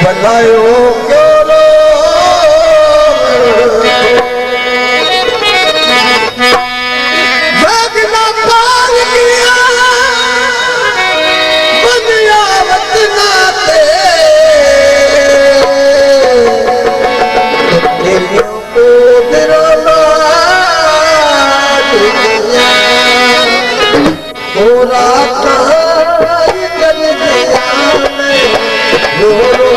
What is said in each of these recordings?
बनायो क्यों रो भागना पार किया दुनिया वतना ते दिलियों को दिरोना दुनिया पूरा खाई कर दिया रो रो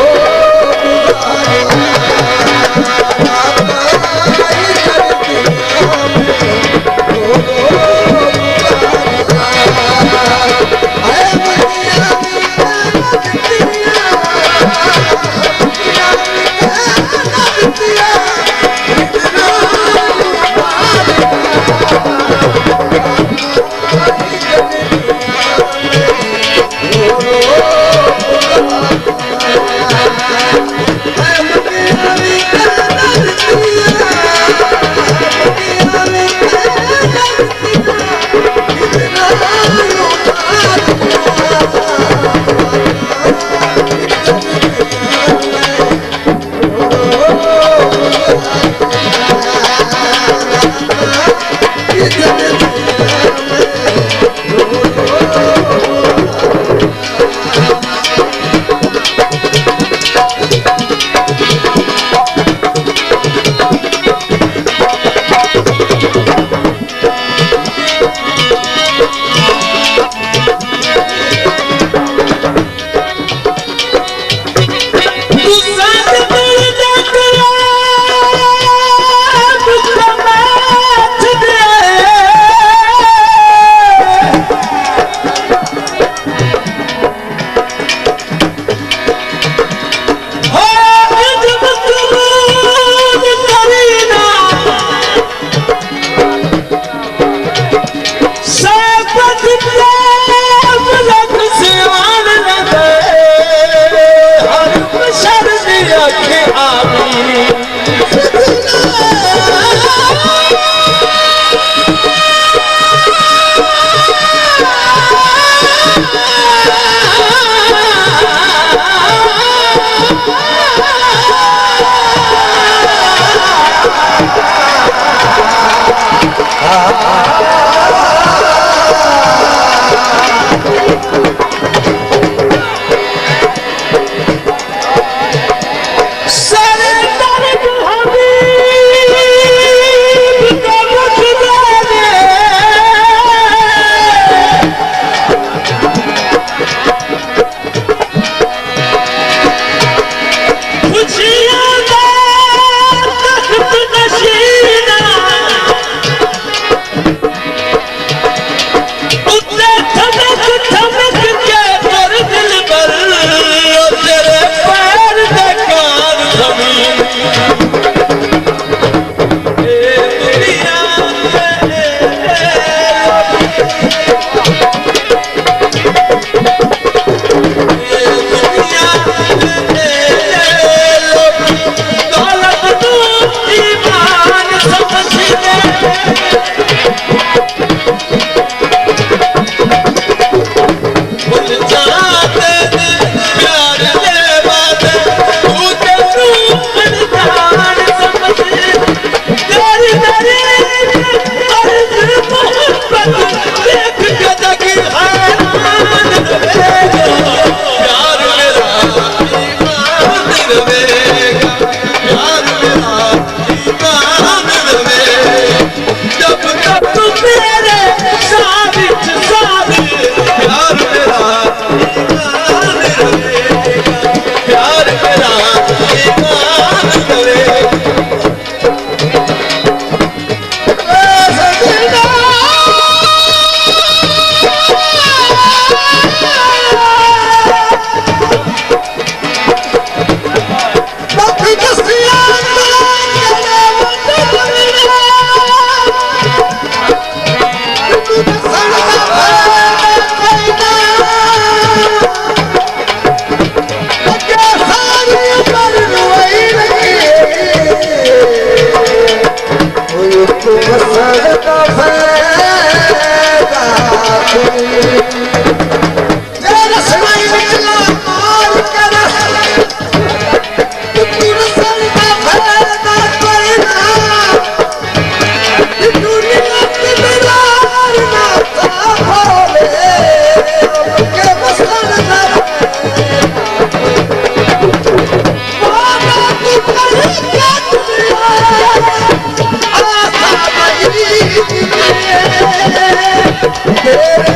Thank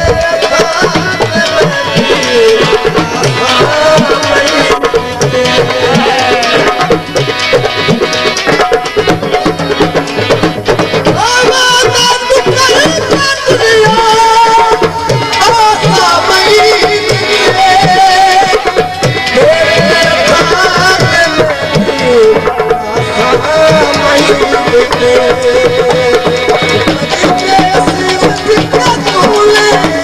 you.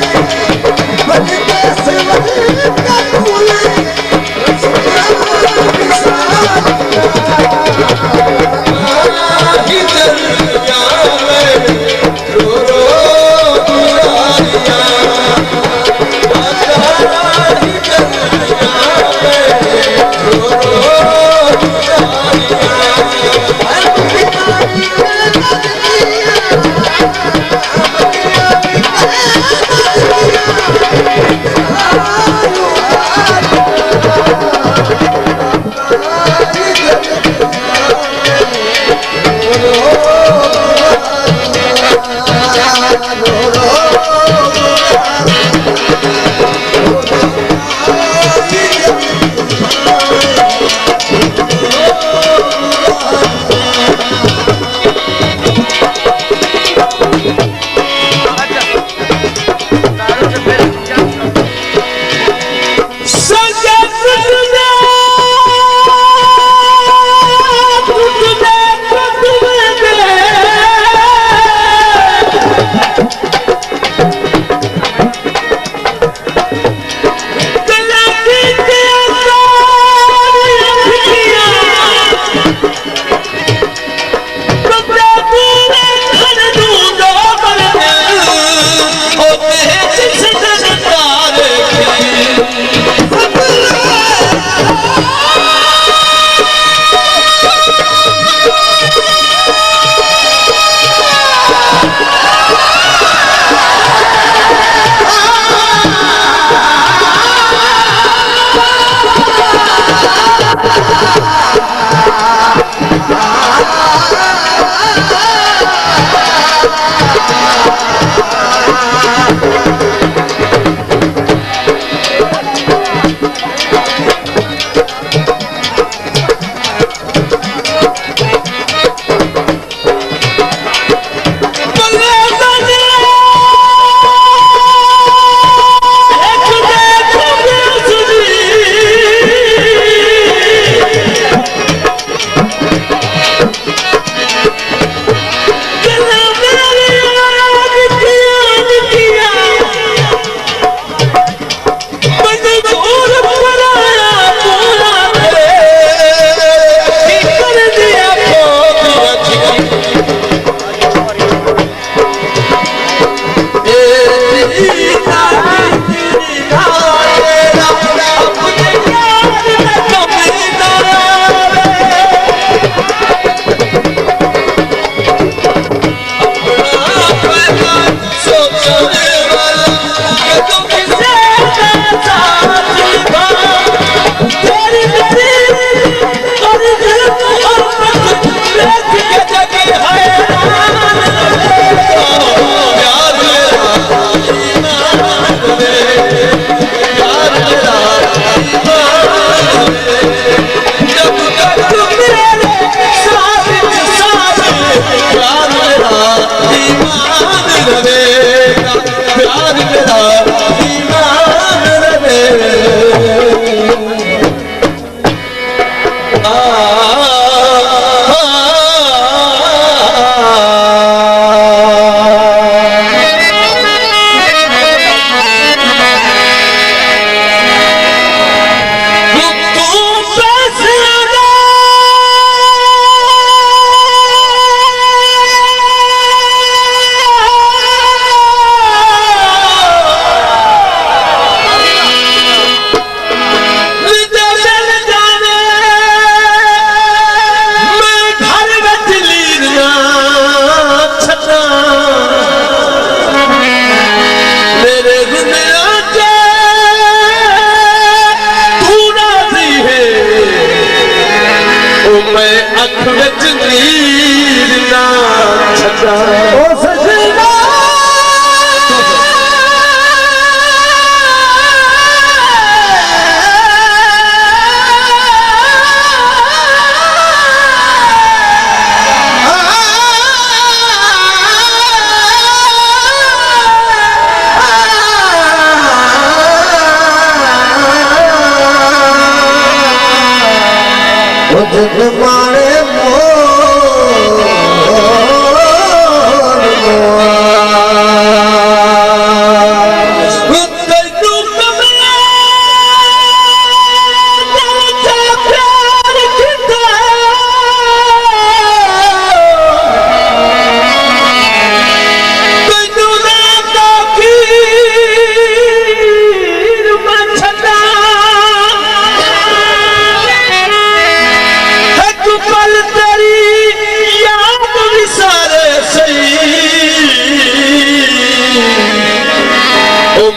जग मारे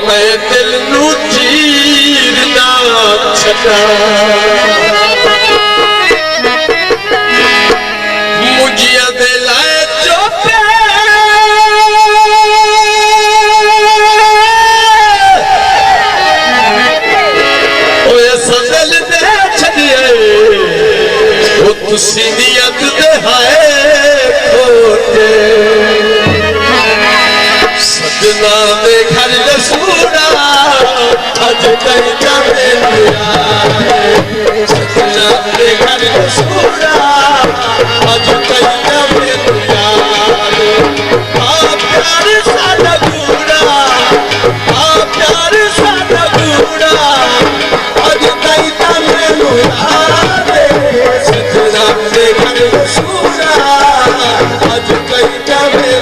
मैं दिल नू चीर ना छड़ा मुझिया दे लाए चोपे ओए सदल दे छड़िए वो तुसी नियत दे हाय खोते सजना दे घर लसूड़ा अज कई जावे सजना दे घर लसूड़ा अज कई जावे प्यार साडा गूड़ा प्यार साडा गूड़ा अज कई जावे सजना दे घर लसूड़ा अज कई जावे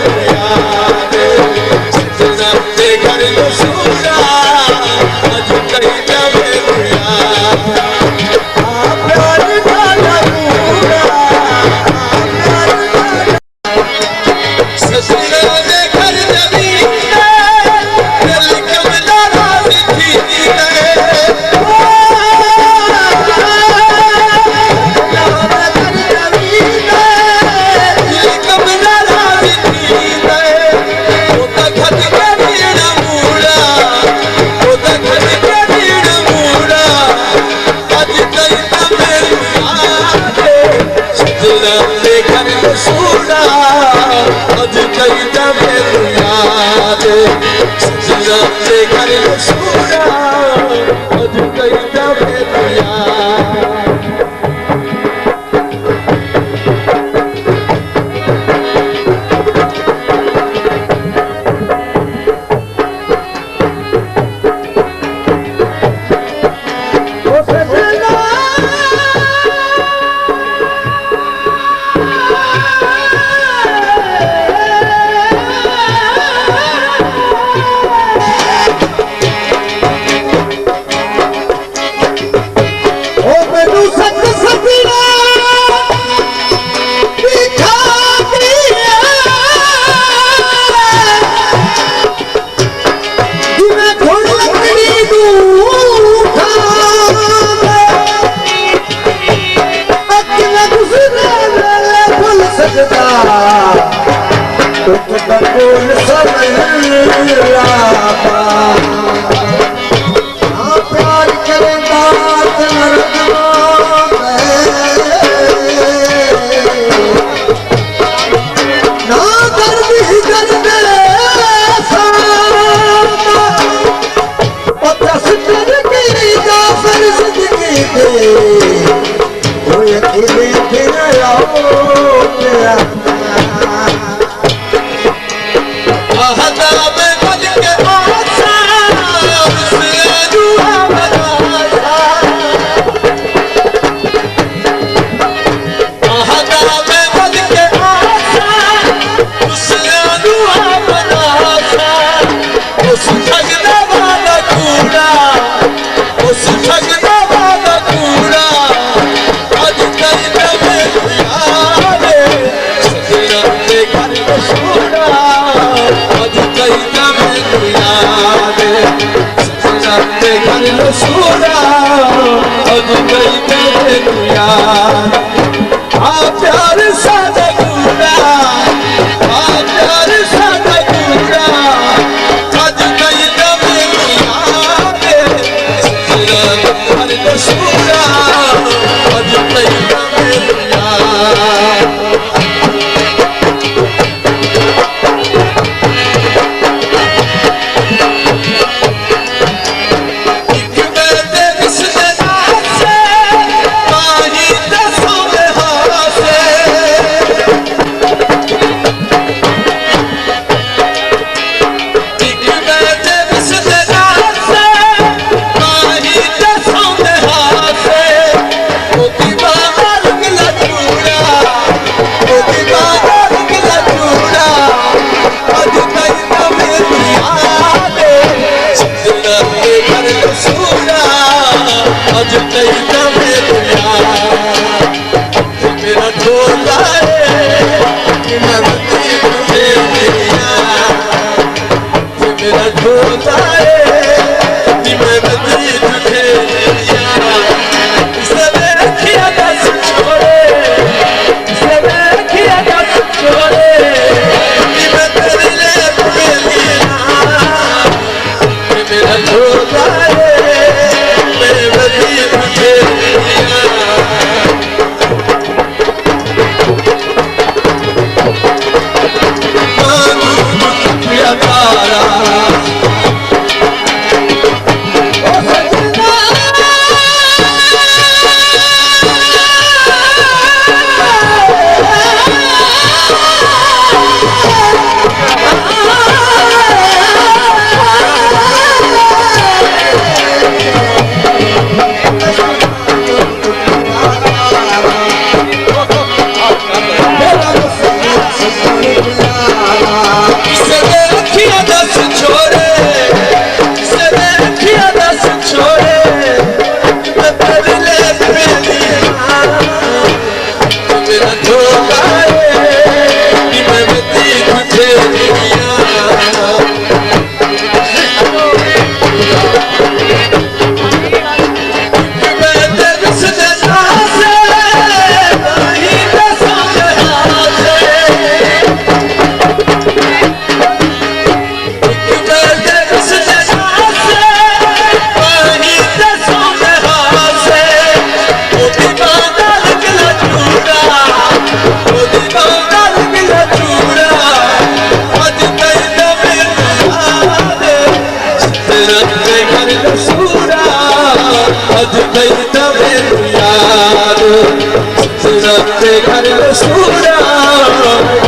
घर सूरा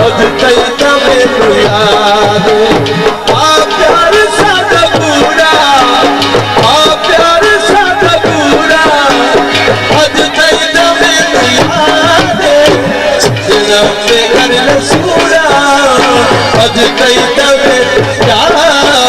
अध कई तमें याद प्यार सादा पूरा प्यार सादा पूरा अध कई तमें याद घर सूरा अध कई तमें याद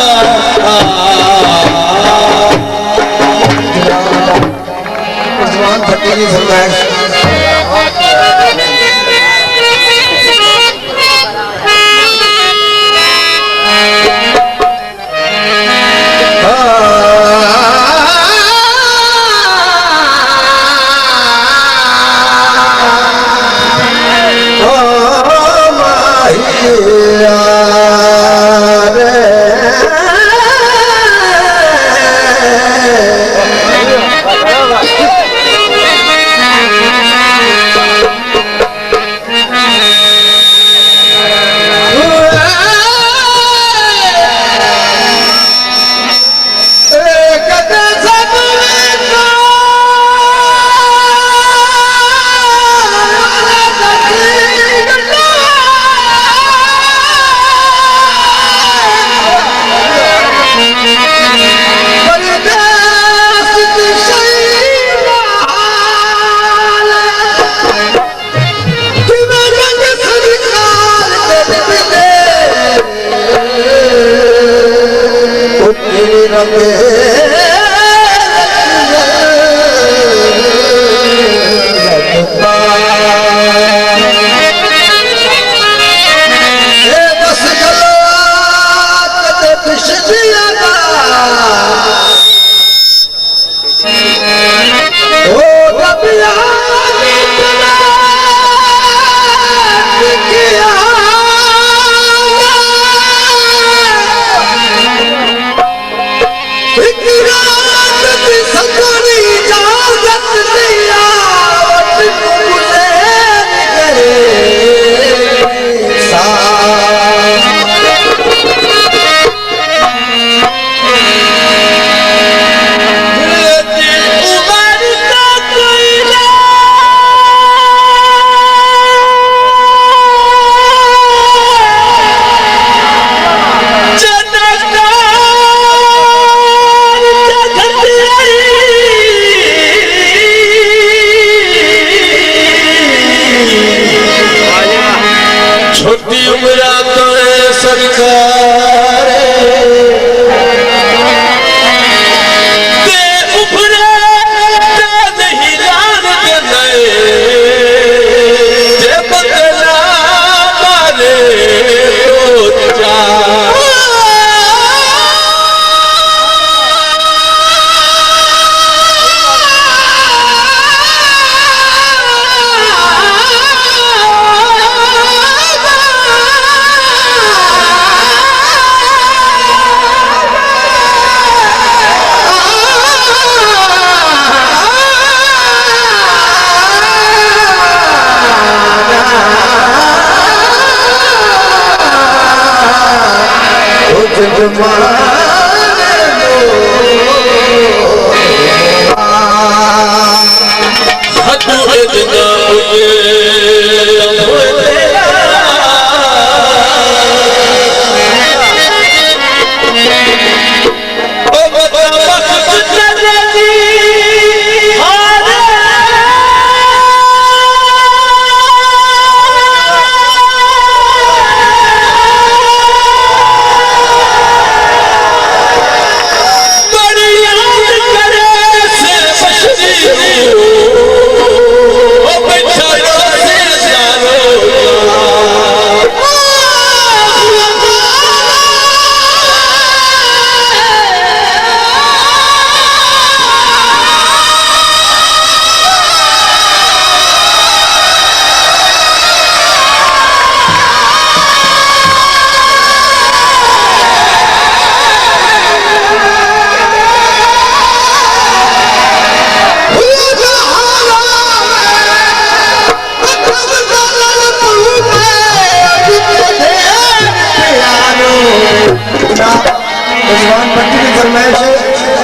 फरमाइश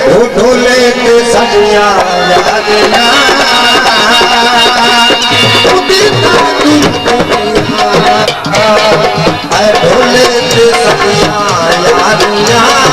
वो ढोले के सदियां यादियां ढोले के सदियां यादियां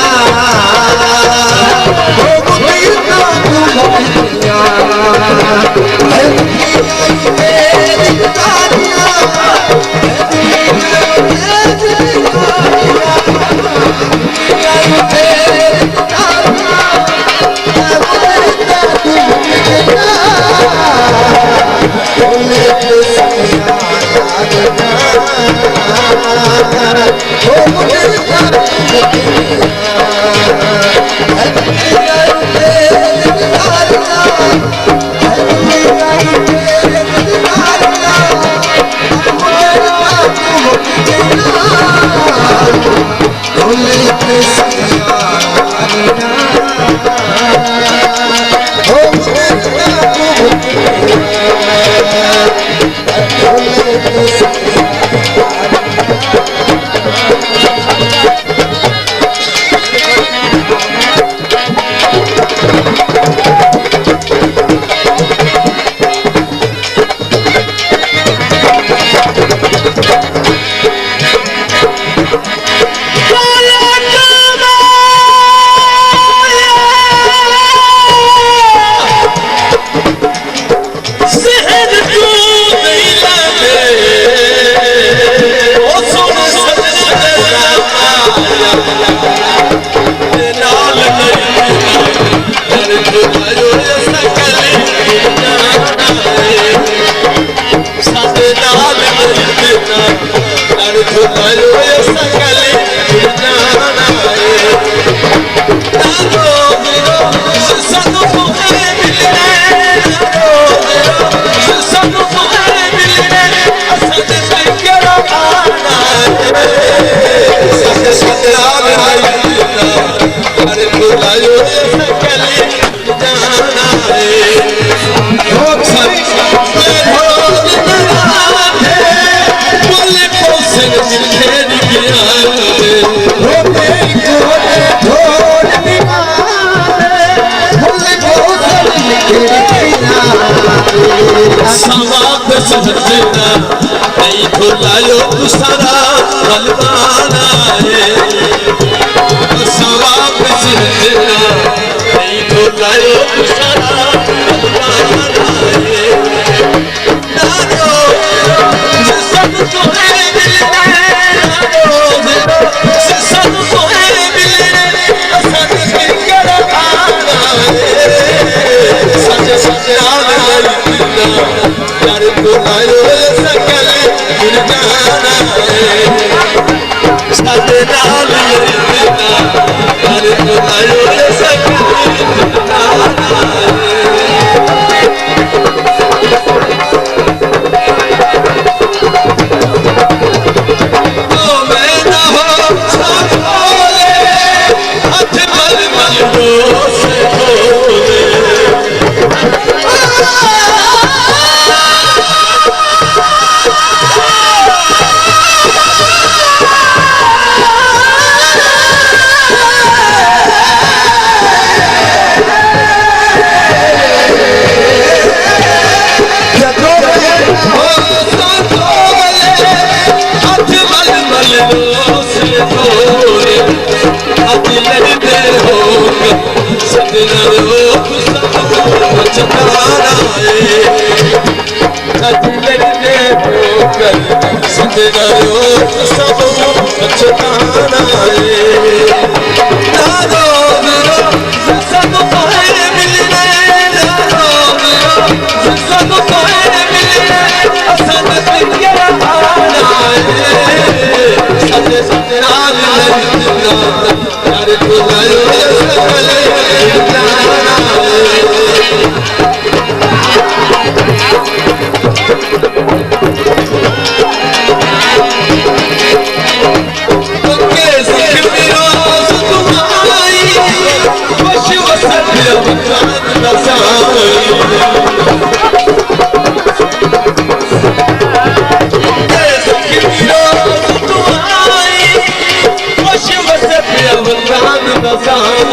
नहीं भुलायो सारा बलवाना है सवाब जिंदा नहीं भुलायो सारा बलवाना है नारो सब तोरे मिलने नारो सब तोरे मिलने असन के कराना है सच सच आवे यार भुलायो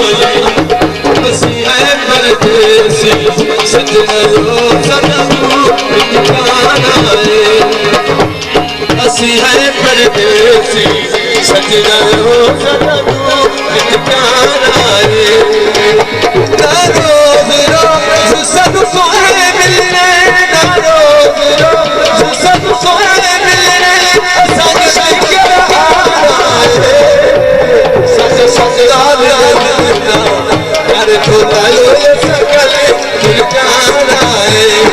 असी है परदेसी सजना सनमू ठिकाना है असी है परदेसी सजना सनमू ठिकाना है ना रोज रोज सबको मिलने ना रोज रोज सबको मिलने सच सच सच अरे छोटा सकल ठिकाना है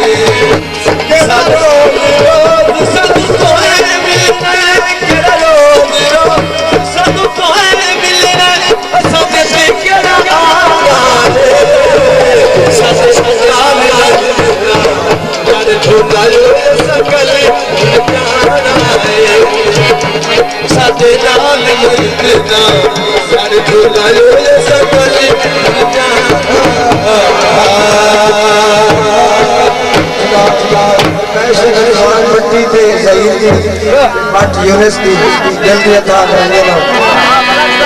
बट यूनिस की जल्दी अता करने लो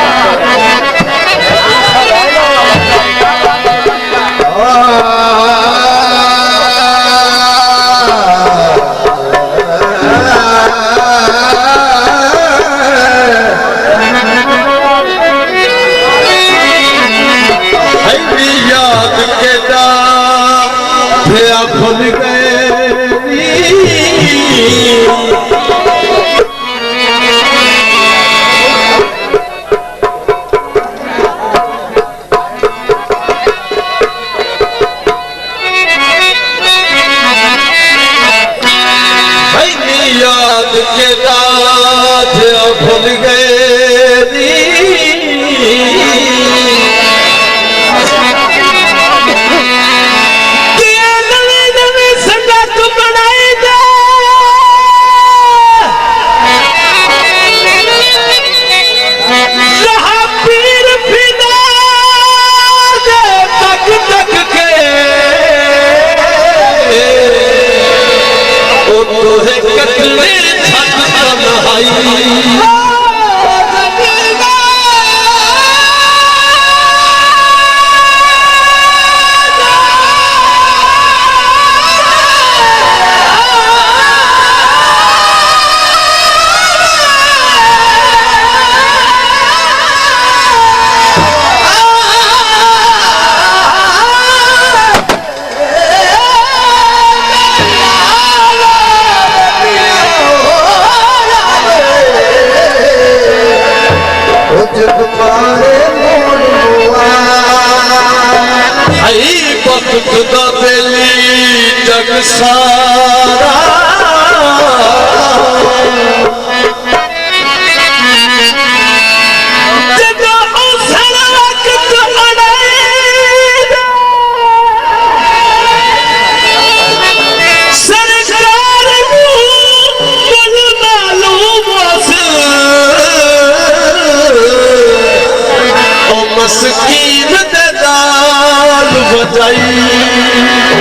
याद के भूल गए याद के भूल गए जग सारा मस्कीन दे दाल बजाई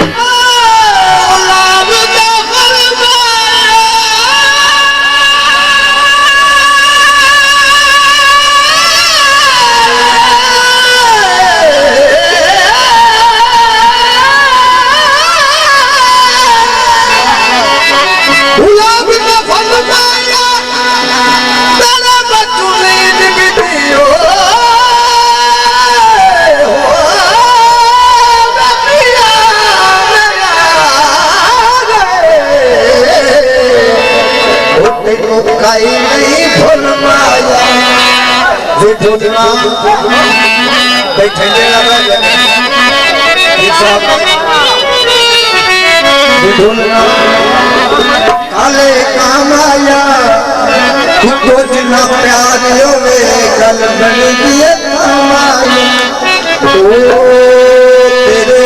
बैठे काले काम आया कुछ न प्यार होवे कल बन दिए काम आया तेरे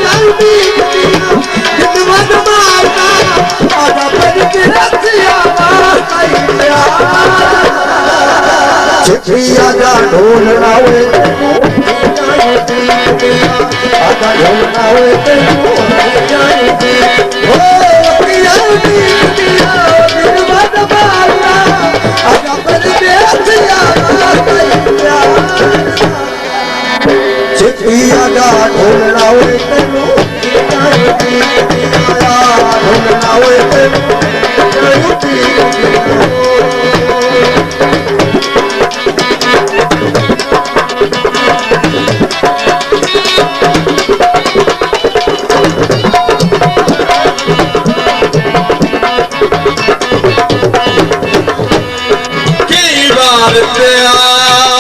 I'll be चिट्ठिया जा ढोल लावे आजा ढोल लावे ओ पिया पिया बिरबद बाला आजा परदेसिया चिट्ठिया जा ढोल लावे ढोल लावे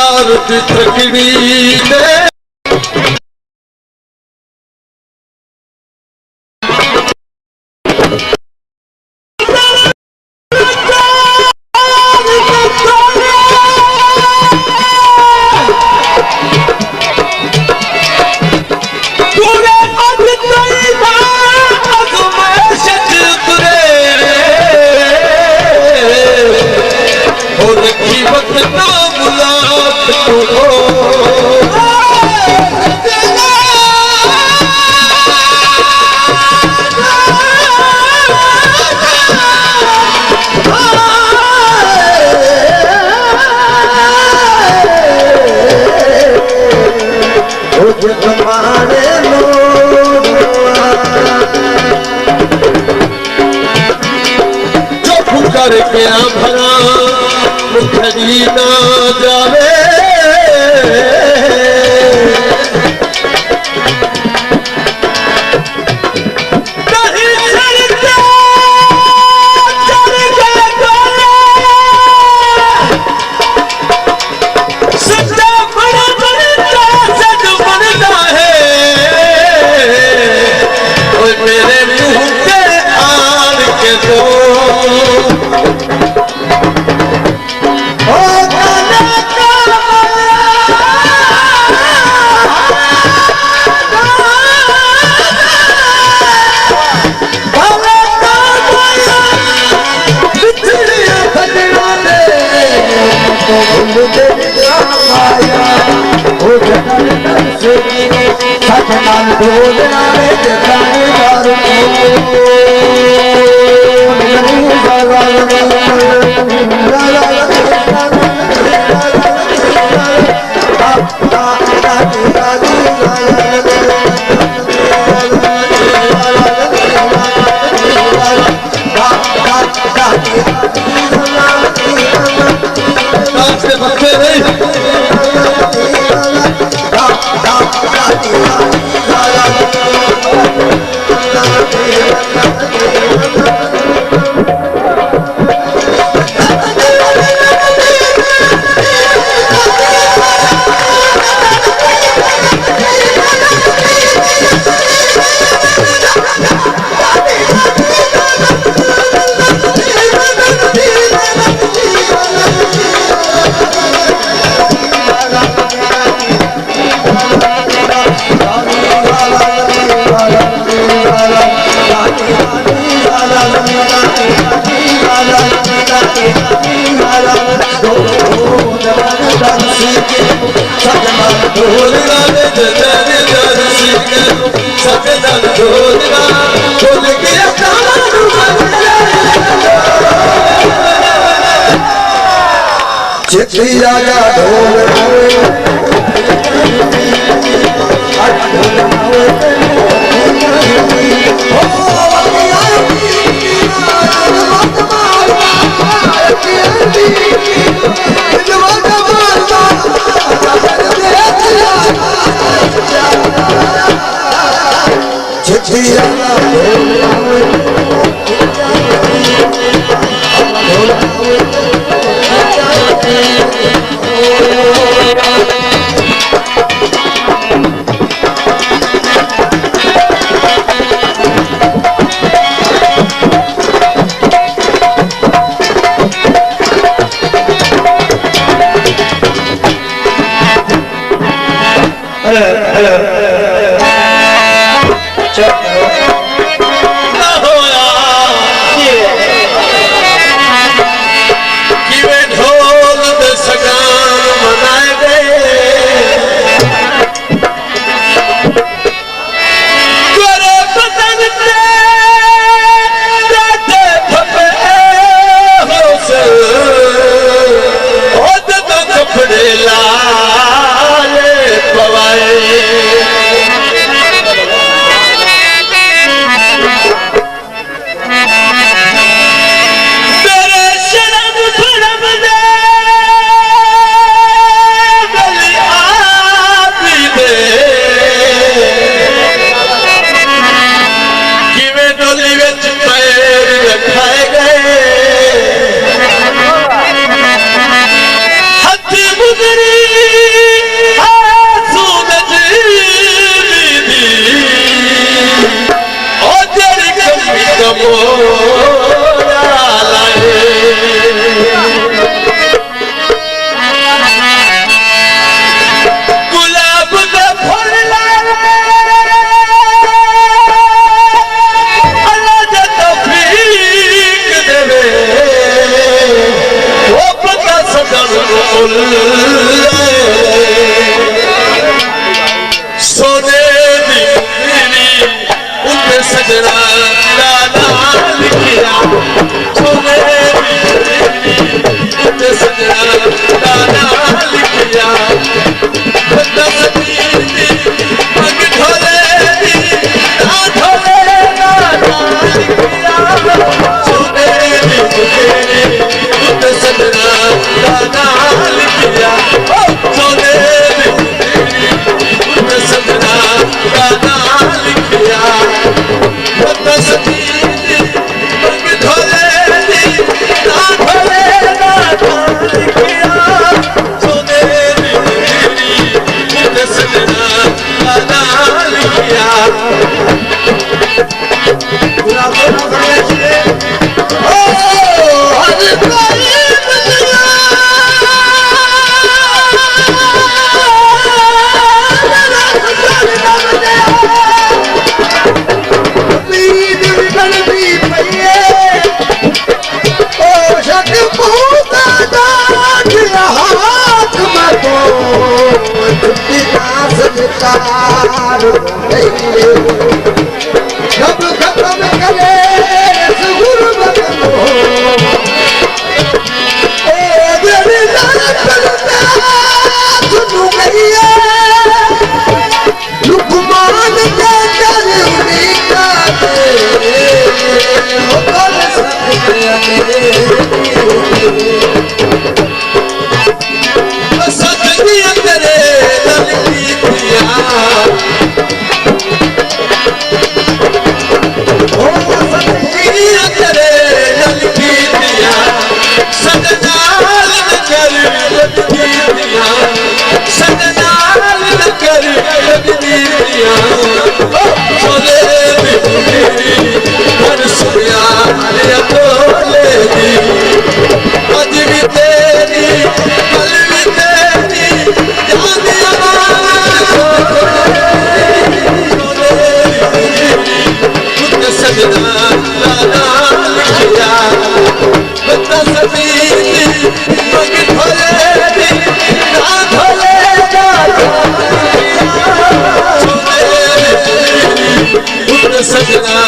प्यार की तकलीफ करके भरा मुखरी ना जावे चिट्ठिया जा ढोल चिट्ठिया मोरा लाए गुलाब का फूल अलग तफरीक देवे वो पता सदन सोने सजना दादा लिखिया सोने सजना दादा लिखिया पग ढोले ना ढोले दादा लिखिया सोने सजना दादा लिखिया सोने सजना दादा लिखिया जब खत्म करे गुरबत लुकमान सजना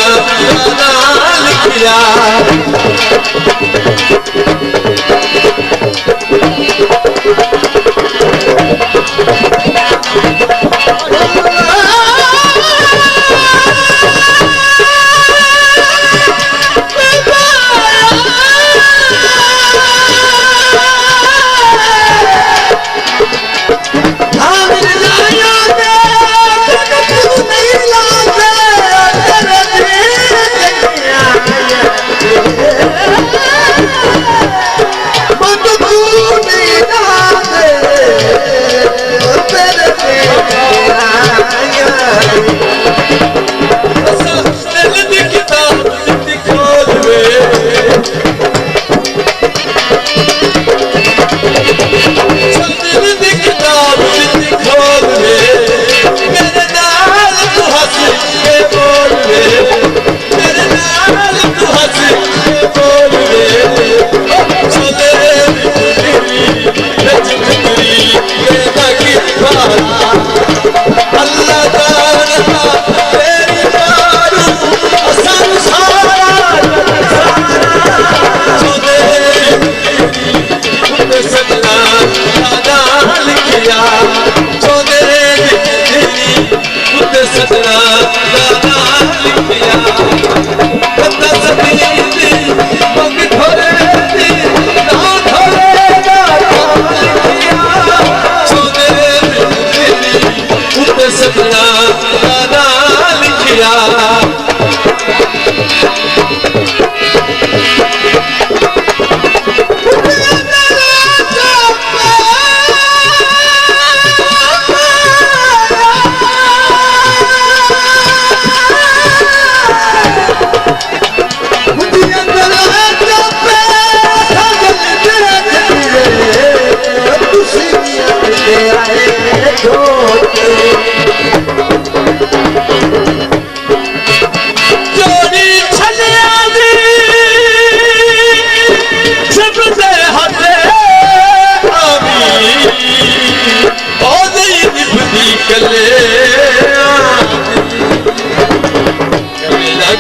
लिखिया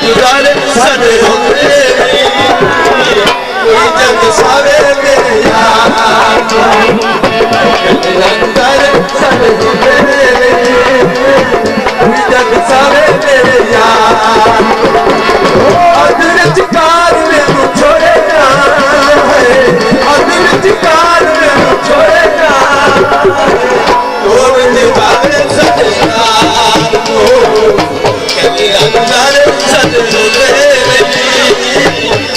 गुजारे सद होते कोई जग सावे मेरे यार गुजारे सद होते कोई जग सावे मेरे यार अदर चिकार में छोड़ेगा अदर चिकार में छोड़ेगा तोड़ निभावे सद यार गुजारे सद होते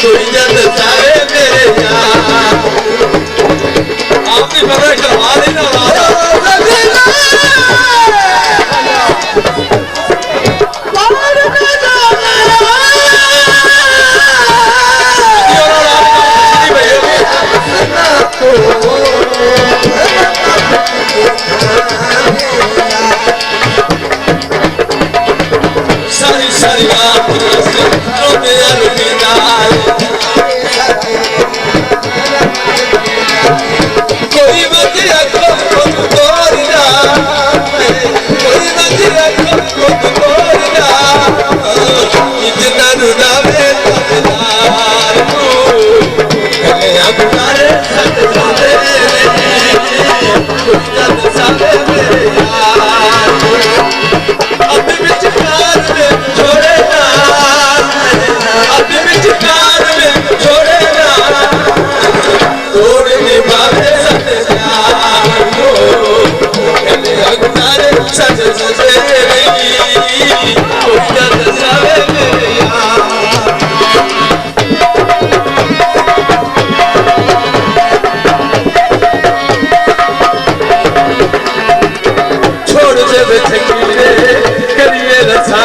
कोई जग सावे मेरे यार आपने पता करवा देना सारी सारी रात रोते अलविदा कोई मत रखो तोड़ना कोई मत रखो तोड़ना इतना रुदावे तबदार को कले अबदारे सद होते कोई जग सावे मेरे यार अब विचकार में छोड़ेगा अब विचकार में छोड़ेगा तोड़ निभावे सद यार को कले अगुनारे सद सजे कोई जग सावे मेरे यार छोड़ दे बेचकीरे करिए रसा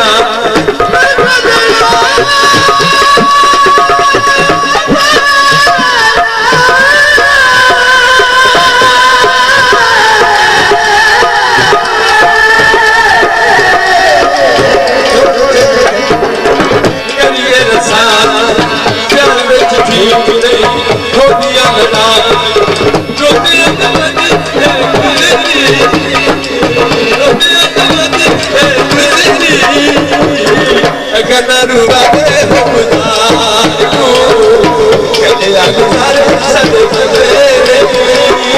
करिए रसा प्यार में ठीक नहीं हो दिया लड़ा रोते रुबावे खुदार को कले गुजारे सद होते कोई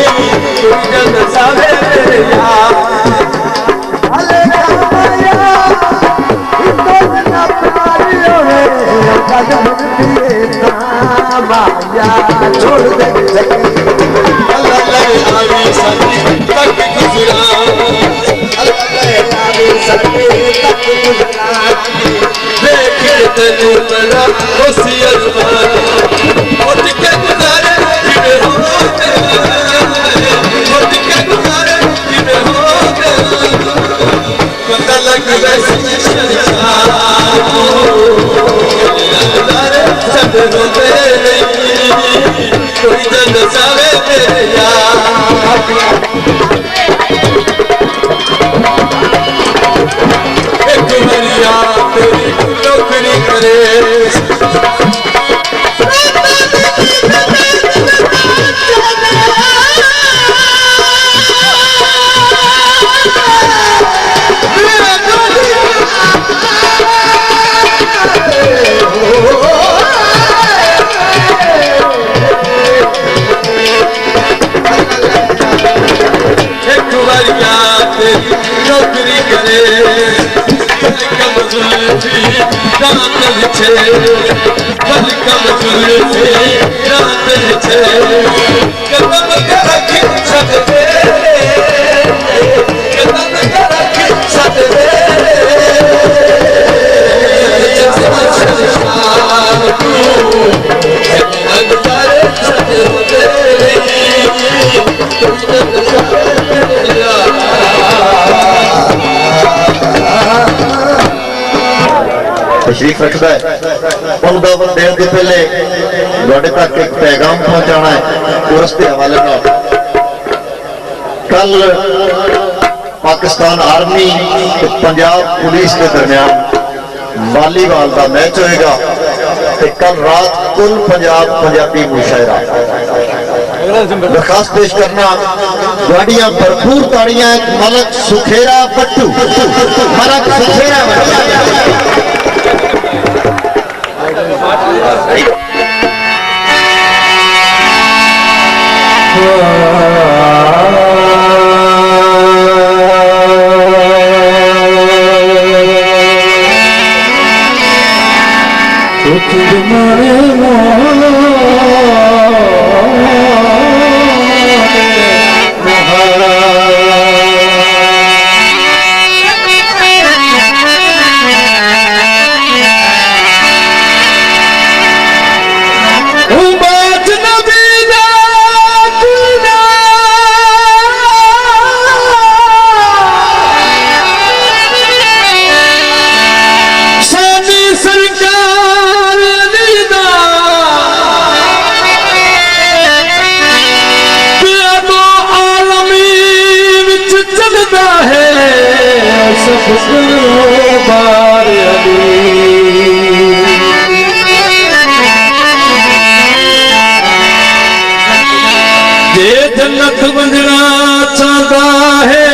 जग सावे मेरे यार अले रामाया तो ना प्यारियो है कदम दिए ना माया छोड़ दे अल्लाह लगे आवी सदी तक गुजरा अल्लाह लगे आवी सदी तक गुजरा देखे तेरे बड़ा खुशी अजमान उठ के गुजारे फिर होते उठ के गुजारे फिर होते पता लग वैसे शहजाद को गुजारे सद होते कोई जग सावे मेरे यार एक मरिया तेरी नौकरी करे एक मरिया तेरी नौकरी करे कम जुल्फी रात बिछे कम जुल्फी रात बिछे कदम रखी सकते कदम रखी सकते तशरीफ रखता है उनका देने के पहले थोड़े तक एक पैगाम पहुंचाना है उस के हवाले में कल पाकिस्तान आर्मी तो पंजाब पुलिस के दरमियान वालीबॉल का मैच होएगा तो कल रात कुल पंजाब पंजाबी मुशायरा दरखास्त पेश करना गाड़ियां भरपूर ताड़ियां मलक सुखेरा पट्टू मलक सुखेरा जन्नत वंजना चाहता है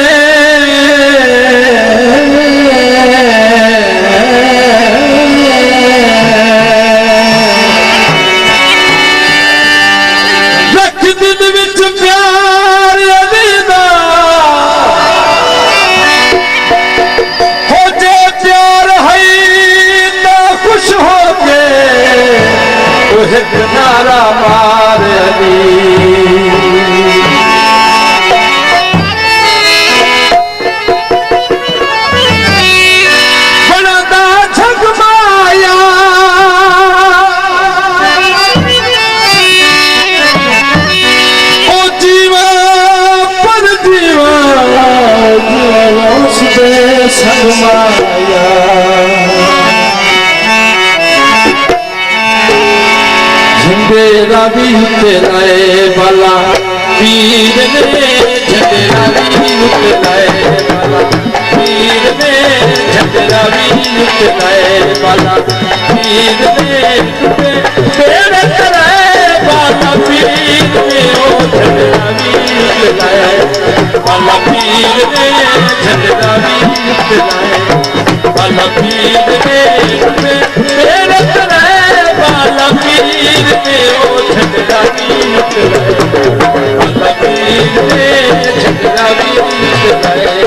रख दिल विच प्यार अलीदा हो जे प्यार है ना खुश हो के एक नारा मार अली झंडेरा भी उतराए वाला पीर ने झंडेरा भी उतराए वाला पीर ने झंडेरा भी उतराए वाला पीर ने तेरे कराए वाला पीर ने ओ झंडेरा भी उतराए वाला पीर ने झंडेरा भी उतराए वाला पीर ने तेरे कराए वाला पीर ने ओ झंडा भी उतराए वाला पीर ने झंडा भी उतराए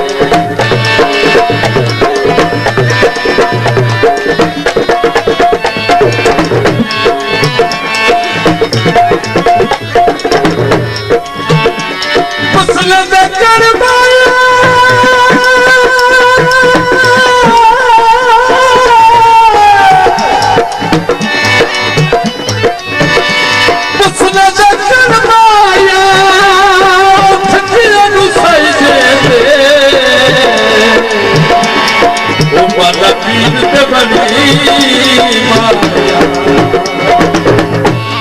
मसला करवाया वाला पीर ते बनी माया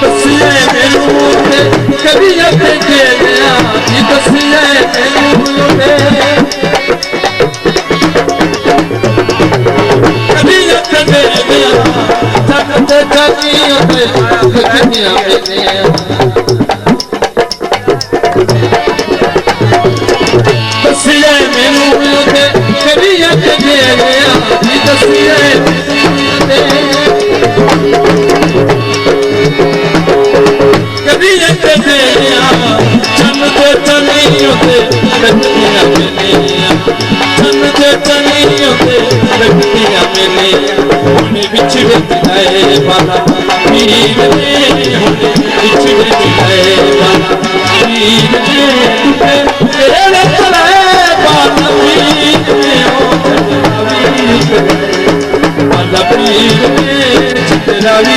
दसिए मैनू ते कभी अते खेलिया जी दसिए मैनू ते कभी अते खेलिया जग ते जानियो ते दुनिया में दसिए मैनू ते कभी अते खेलिया कभी चन दे चनियों ते लगतियां मिलियां चन दे चनियों ते लगतियां मिलियां हुणे विछड़े मिलाए वाला पीर ने हुणे विछड़े मिलाए वाला पीर ने तेरे कराए वाला पीर ने वाला पीर ने झंडा भी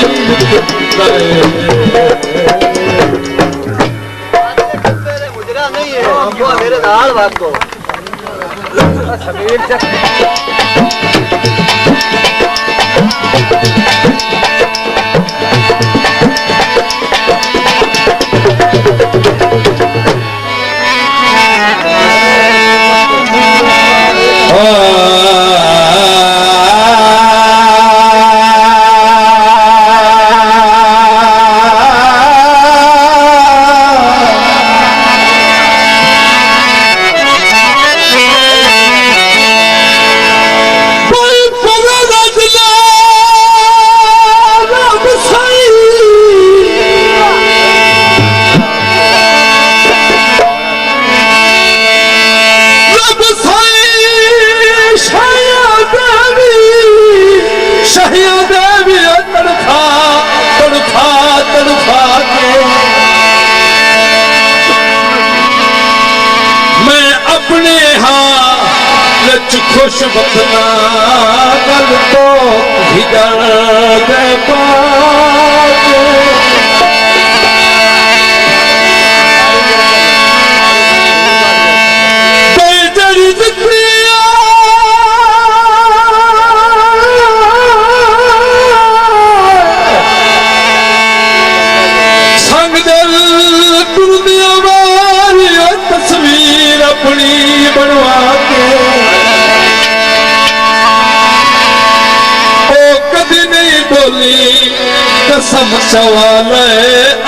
मुजरा नहीं है हमको मेरे दाल बात को कोई कुछ खुश बतना गल तो हिजड़ गए बात बेजड़ी जिक्रिया संग दिल दुनिया वाली तस्वीर अपनी बनवा के कदी नहीं बोली कसम सवाल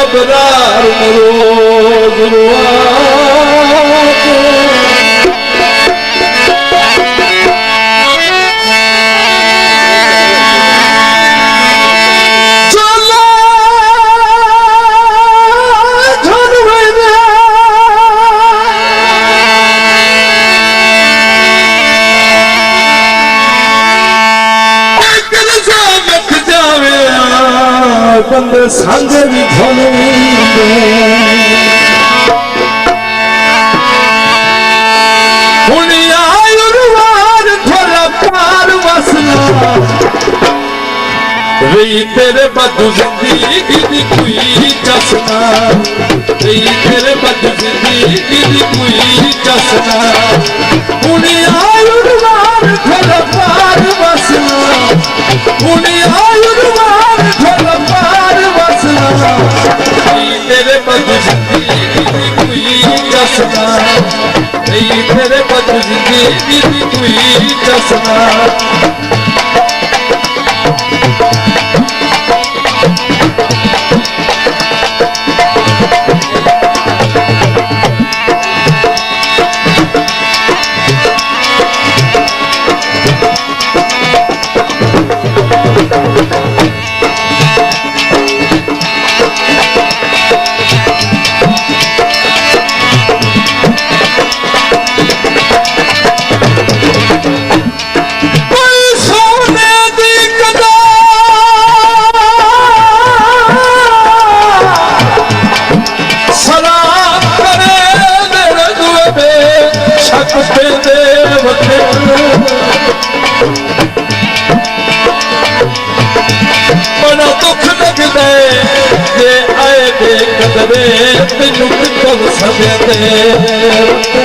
अबरार रोज बंद संग भी थोड़ा पार वसना रही तेरे बदू जिंदगी दी कोई चसना रही तेरे बदू जिंदगी दी कोई चसना थोड़ा पार वसना थोड़ा पार वसना तेरे बदू जिंदगी दी कोई चसना तेरे बदू जिंदगी दी कोई चसना बड़ा दुख लगता जे आए दे कदरे तेनू कितल सदे अपने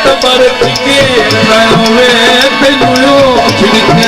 तबर के तेनू छिड़के